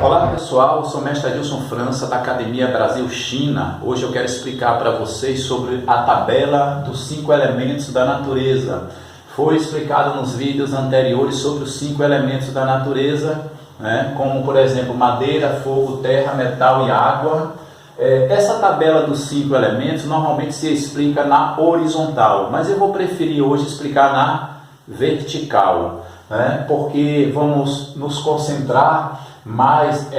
Olá pessoal, eu sou o mestre Adilson França da Academia Brasil-China. Hoje eu quero explicar para vocês sobre a tabela dos 5 elementos da natureza. Foi explicado nos vídeos anteriores sobre os 5 elementos da natureza, né? Como por exemplo madeira, fogo, terra, metal e água. Essa tabela dos 5 elementos normalmente se explica na horizontal, mas eu vou preferir hoje explicar na vertical, né? Porque vamos nos concentrar mais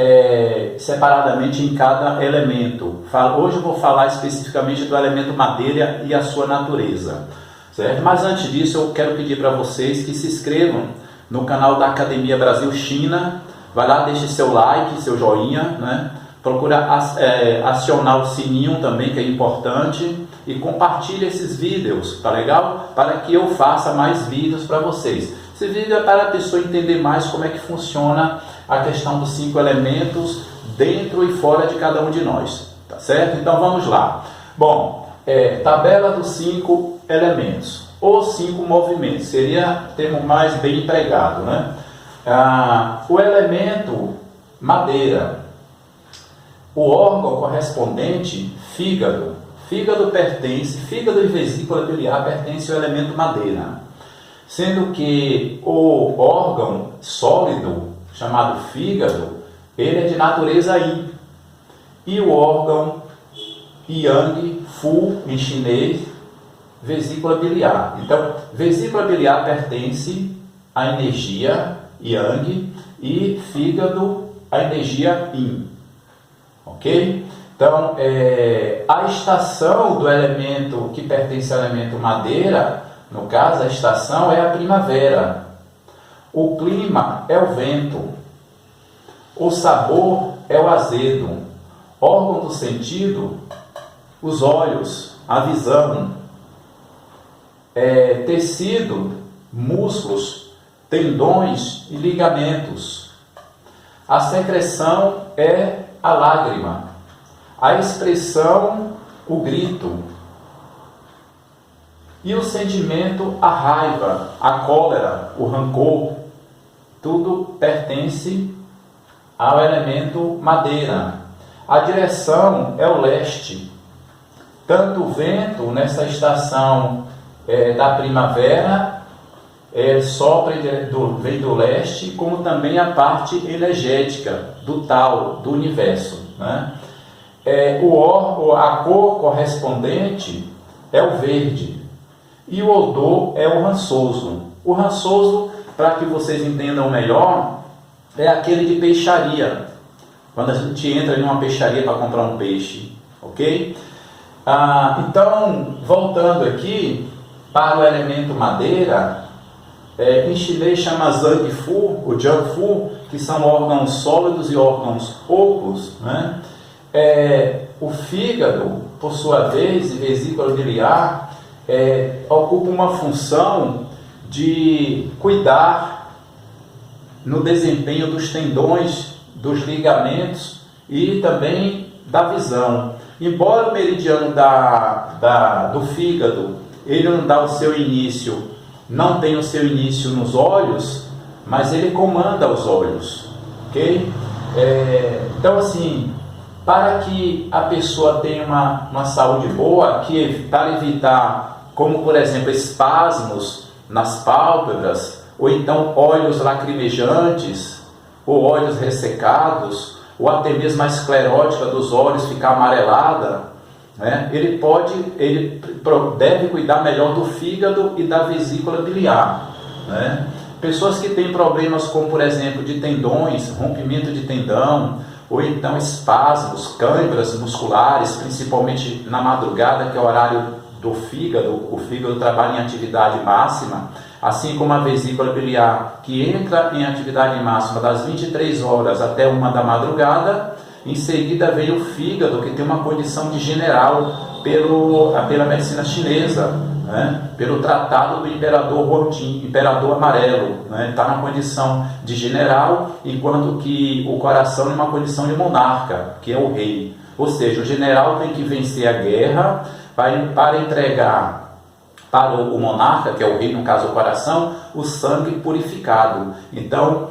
separadamente em cada elemento. Hoje eu vou falar especificamente do elemento madeira e a sua natureza, certo? Mas antes disso eu quero pedir para vocês que se inscrevam no canal da Academia Brasil-China. Vai lá, deixe seu like, seu joinha, né? Procura acionar o sininho também, que é importante, e compartilhe esses vídeos, tá legal? Para que eu faça mais vídeos para vocês. Esse vídeo é para a pessoa entender mais como é que funciona a questão dos 5 elementos dentro e fora de cada um de nós, tá certo? Então vamos lá. Bom, tabela dos 5 elementos, ou 5 movimentos, seria o termo mais bem empregado, né? O elemento madeira, o órgão correspondente, fígado. Fígado e vesícula biliar pertence ao elemento madeira, sendo que o órgão sólido, chamado fígado, ele é de natureza yin, e o órgão yang, fu em chinês, vesícula biliar. Então, vesícula biliar pertence à energia yang e fígado à energia yin, ok? Então, a estação do elemento que pertence ao elemento madeira, no caso, a estação é a primavera. O clima é o vento. O sabor é o azedo. Órgão do sentido, os olhos, a visão. Tecido, músculos, tendões e ligamentos. A secreção é a lágrima. A expressão, o grito. E o sentimento, a raiva, a cólera, o rancor, tudo pertence ao elemento madeira. A direção é o leste. Tanto o vento nessa estação da primavera sopra vem do leste, como também a parte energética do tal, do universo, né? A cor correspondente é o verde. E o odor é o rançoso. O rançoso, para que vocês entendam melhor, é aquele de peixaria. Quando a gente entra em uma peixaria para comprar um peixe, ok? Então, voltando aqui para o elemento madeira, em chinês chama Zhang Fu, o Jiang Fu, que são órgãos sólidos e órgãos ocos, né? O fígado, por sua vez, e vesícula biliar, ocupa uma função de cuidar no desempenho dos tendões, dos ligamentos e também da visão. Embora o meridiano do fígado ele não dá o seu início, não tem o seu início nos olhos, mas ele comanda os olhos, ok? Então assim, para que a pessoa tenha uma saúde boa, para evitar, como por exemplo, espasmos nas pálpebras, ou então olhos lacrimejantes, ou olhos ressecados, ou até mesmo a esclerótica dos olhos ficar amarelada, né? Ele deve cuidar melhor do fígado e da vesícula biliar, né? Pessoas que têm problemas como, por exemplo, de tendões, rompimento de tendão, ou então espasmos, câimbras musculares, principalmente na madrugada, que é o horário do fígado. O fígado trabalha em atividade máxima, assim como a vesícula biliar, que entra em atividade máxima das 23 horas até 1 da madrugada. Em seguida vem o fígado, que tem uma condição de general pela medicina chinesa, né? Pelo tratado do imperador Huangqing, imperador amarelo, né? Está na condição de general, enquanto que o coração é uma condição de monarca, que é o rei. Ou seja, o general tem que vencer a guerra para entregar para o monarca, que é o rei, no caso o coração, o sangue purificado. Então,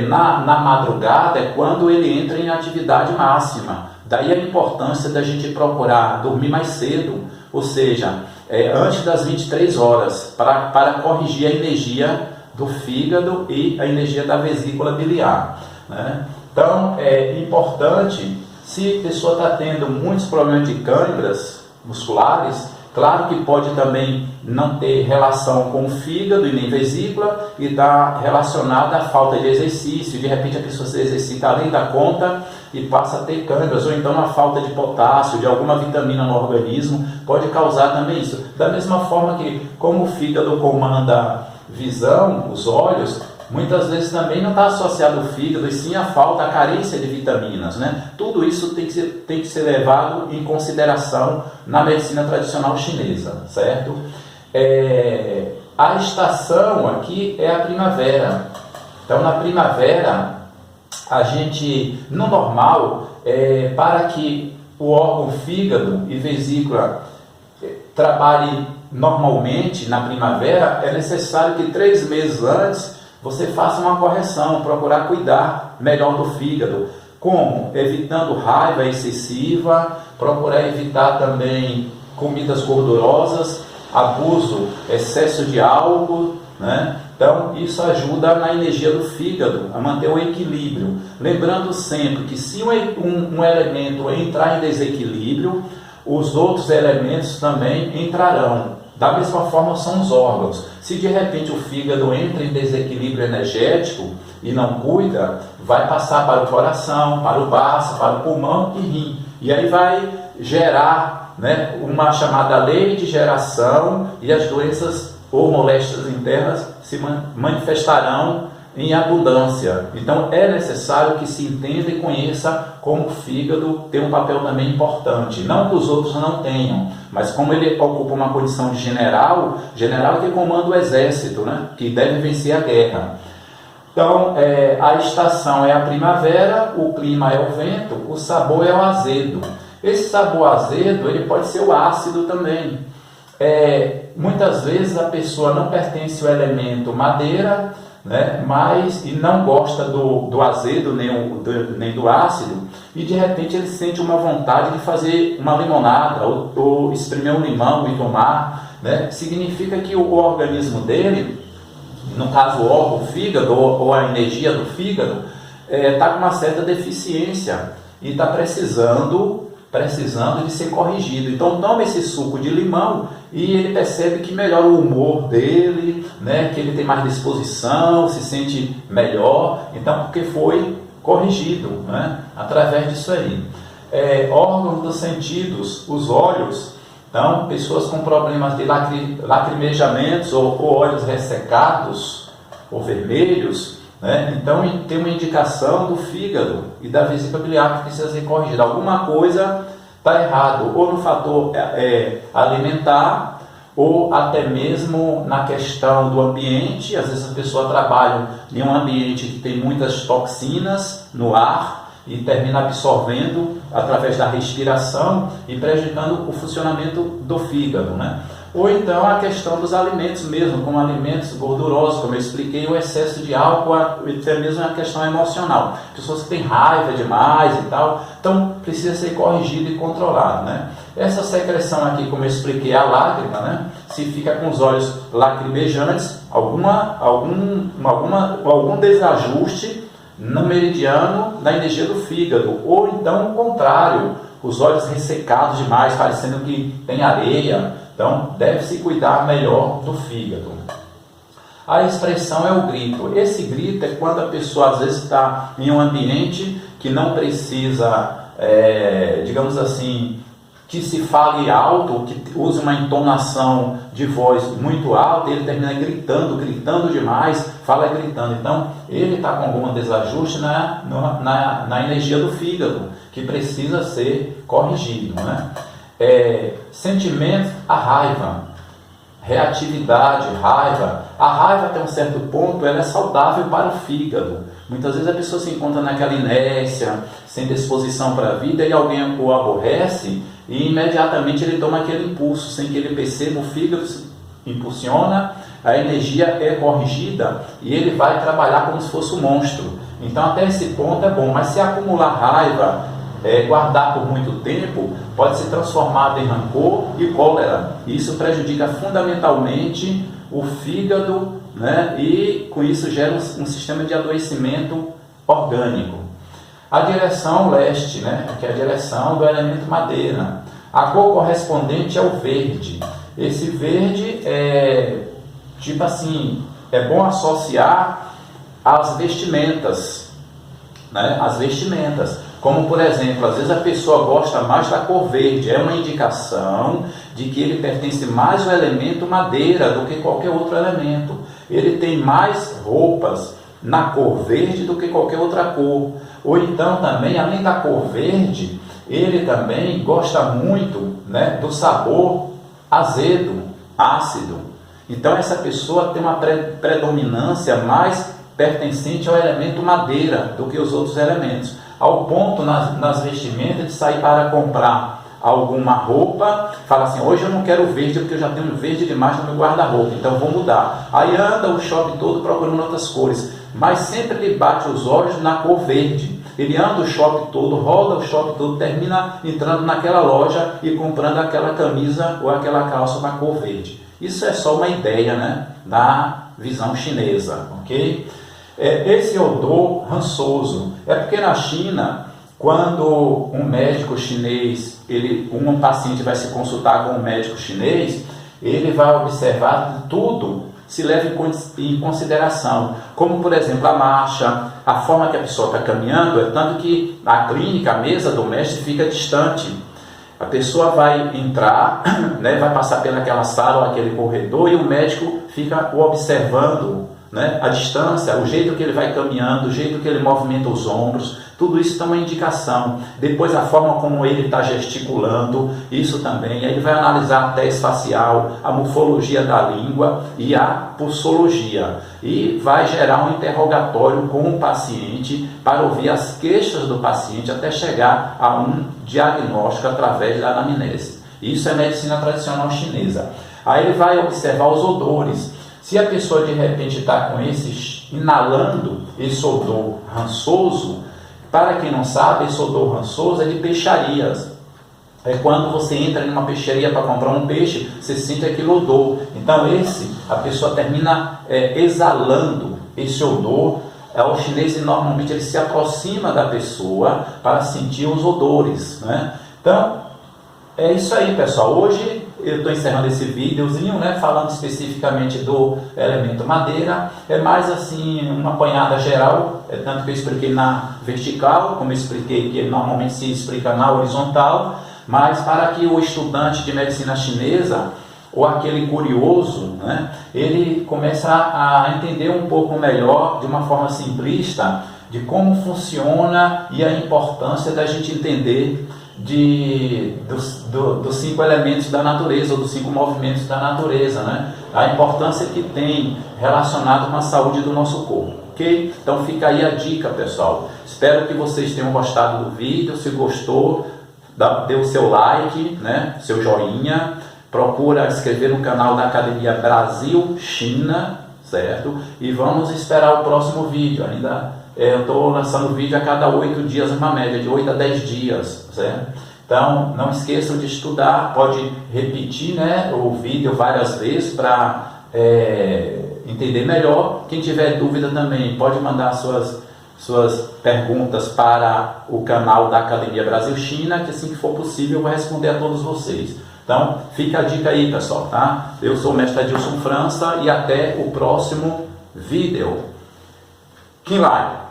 na madrugada é quando ele entra em atividade máxima. Daí a importância da gente procurar dormir mais cedo, ou seja, antes das 23 horas, para corrigir a energia do fígado e a energia da vesícula biliar, né? Então, é importante, se a pessoa está tendo muitos problemas de câimbras musculares, claro que pode também não ter relação com o fígado e nem vesícula, e está relacionada à falta de exercício. De repente a pessoa se exercita além da conta e passa a ter câimbras, ou então a falta de potássio, de alguma vitamina no organismo, pode causar também isso. Da mesma forma que, como o fígado comanda visão, os olhos, muitas vezes também não está associado ao fígado, e sim a falta, a carência de vitaminas, né? Tudo isso tem que ser levado em consideração na medicina tradicional chinesa, certo? A estação aqui é a primavera. Então, na primavera, a gente, no normal, para que o órgão fígado e vesícula trabalhe normalmente na primavera, é necessário que 3 meses antes você faça uma correção, procurar cuidar melhor do fígado. Como? Evitando raiva excessiva, procurar evitar também comidas gordurosas, abuso, excesso de álcool, né? Então, isso ajuda na energia do fígado, a manter o equilíbrio. Lembrando sempre que se um elemento entrar em desequilíbrio, os outros elementos também entrarão. Da mesma forma são os órgãos. Se de repente o fígado entra em desequilíbrio energético e não cuida, vai passar para o coração, para o baço, para o pulmão e rim. E aí vai gerar, né, uma chamada lei de geração, e as doenças ou moléstias internas se manifestarão em abundância. Então é necessário que se entenda e conheça como o fígado tem um papel também importante. Não que os outros não tenham, mas como ele ocupa uma condição de general que comanda o exército, né? Que deve vencer a guerra. Então, a estação é a primavera, o clima é o vento, o sabor é o azedo. Esse sabor azedo, ele pode ser o ácido também. Muitas vezes a pessoa não pertence ao elemento madeira, né, e não gosta do azedo nem do ácido, e de repente ele sente uma vontade de fazer uma limonada ou espremer um limão e tomar, né? Significa que o organismo dele, no caso o órgão, o fígado ou a energia do fígado, está com uma certa deficiência e está precisando de ser corrigido. Então toma esse suco de limão e ele percebe que melhora o humor dele, né? Que ele tem mais disposição, se sente melhor, então porque foi corrigido, né? Através disso aí. Órgãos dos sentidos, os olhos. Então, pessoas com problemas de lacrimejamentos ou olhos ressecados ou vermelhos, né? Então tem uma indicação do fígado e da vesícula biliar que precisa ser corrigida. Alguma coisa está errado, ou no fator alimentar, ou até mesmo na questão do ambiente. Às vezes a pessoa trabalha em um ambiente que tem muitas toxinas no ar e termina absorvendo através da respiração e prejudicando o funcionamento do fígado, né? Ou então a questão dos alimentos mesmo, como alimentos gordurosos, como eu expliquei, o excesso de álcool, até mesmo a questão emocional. Pessoas que têm raiva demais e tal, então precisa ser corrigido e controlado, né? Essa secreção aqui, como eu expliquei, a lágrima, né? Se fica com os olhos lacrimejantes, algum desajuste no meridiano da energia do fígado, ou então o contrário, os olhos ressecados demais, parecendo que tem areia. Então, deve-se cuidar melhor do fígado. A expressão é o grito. Esse grito é quando a pessoa às vezes está em um ambiente que não precisa, digamos assim, que se fale alto, que use uma entonação de voz muito alta, e ele termina gritando demais, fala gritando. Então, ele está com algum desajuste na energia do fígado, que precisa ser corrigido, né? Sentimento, a raiva, reatividade, raiva. A raiva, até um certo ponto, ela é saudável para o fígado. Muitas vezes a pessoa se encontra naquela inércia, sem disposição para a vida, e alguém o aborrece, e imediatamente ele toma aquele impulso, sem que ele perceba, o fígado impulsiona, a energia é corrigida e ele vai trabalhar como se fosse um monstro. Então até esse ponto é bom, mas se acumular raiva, guardar por muito tempo, pode ser transformado em rancor e cólera. Isso prejudica fundamentalmente o fígado, né? E com isso gera um sistema de adoecimento orgânico. A direção leste, né? Que é a direção do elemento madeira. A cor correspondente é o verde. Esse verde tipo assim, é bom associar às vestimentas, né? As vestimentas. Como, por exemplo, às vezes a pessoa gosta mais da cor verde, é uma indicação de que ele pertence mais ao elemento madeira do que qualquer outro elemento. Ele tem mais roupas na cor verde do que qualquer outra cor. Ou então também, além da cor verde, ele também gosta muito, né, do sabor azedo, ácido. Então essa pessoa tem uma predominância mais pertencente ao elemento madeira do que os outros elementos. Ao ponto nas vestimentas de sair para comprar alguma roupa, fala assim, hoje eu não quero verde porque eu já tenho verde demais no meu guarda-roupa, então vou mudar. Aí anda o shopping todo procurando outras cores, mas sempre lhe bate os olhos na cor verde. Ele anda o shopping todo, roda o shopping todo, termina entrando naquela loja e comprando aquela camisa ou aquela calça na cor verde. Isso é só uma ideia, né, da visão chinesa, ok? Esse odor rançoso é porque na China, quando um médico chinês, um paciente vai se consultar com um médico chinês, ele vai observar que tudo se leva em consideração, como por exemplo a marcha, a forma que a pessoa está caminhando, é tanto que a clínica, a mesa do mestre fica distante. A pessoa vai entrar, né, vai passar pelaquela sala ou aquele corredor e o médico fica o observando, né, a distância, o jeito que ele vai caminhando, o jeito que ele movimenta os ombros, tudo isso dá uma indicação. Depois a forma como ele está gesticulando, isso também. Aí ele vai analisar a tez facial, a morfologia da língua e a pulsologia. E vai gerar um interrogatório com o paciente para ouvir as queixas do paciente até chegar a um diagnóstico através da anamnese. Isso é medicina tradicional chinesa. Aí ele vai observar os odores. Se a pessoa de repente está com inalando esse odor rançoso, para quem não sabe, esse odor rançoso é de peixarias. É quando você entra em uma peixaria para comprar um peixe, você sente aquele odor. Então a pessoa termina exalando esse odor. O chinês normalmente ele se aproxima da pessoa para sentir os odores, né? Então é isso aí, pessoal. Hoje eu estou encerrando esse videozinho, né, falando especificamente do elemento madeira. É mais assim uma apanhada geral, tanto que eu expliquei na vertical, como eu expliquei que normalmente se explica na horizontal, mas para que o estudante de medicina chinesa ou aquele curioso, né, ele comece a entender um pouco melhor, de uma forma simplista, de como funciona e a importância da gente entender dos 5 elementos da natureza, ou dos 5 movimentos da natureza, né? A importância que tem relacionado com a saúde do nosso corpo, ok? Então fica aí a dica, pessoal. Espero que vocês tenham gostado do vídeo. Se gostou, dê o seu like, né? Seu joinha. Procura inscrever no canal da Academia Brasil China, certo? E vamos esperar o próximo vídeo. Eu estou lançando vídeo a cada 8 dias, uma média de 8 a 10 dias, certo? Então, não esqueçam de estudar, pode repetir, né, o vídeo várias vezes para entender melhor. Quem tiver dúvida também pode mandar suas perguntas para o canal da Academia Brasil China, que assim que for possível eu vou responder a todos vocês. Então, fica a dica aí, pessoal, tá? Eu sou o mestre Adilson França e até o próximo vídeo. Quem vai?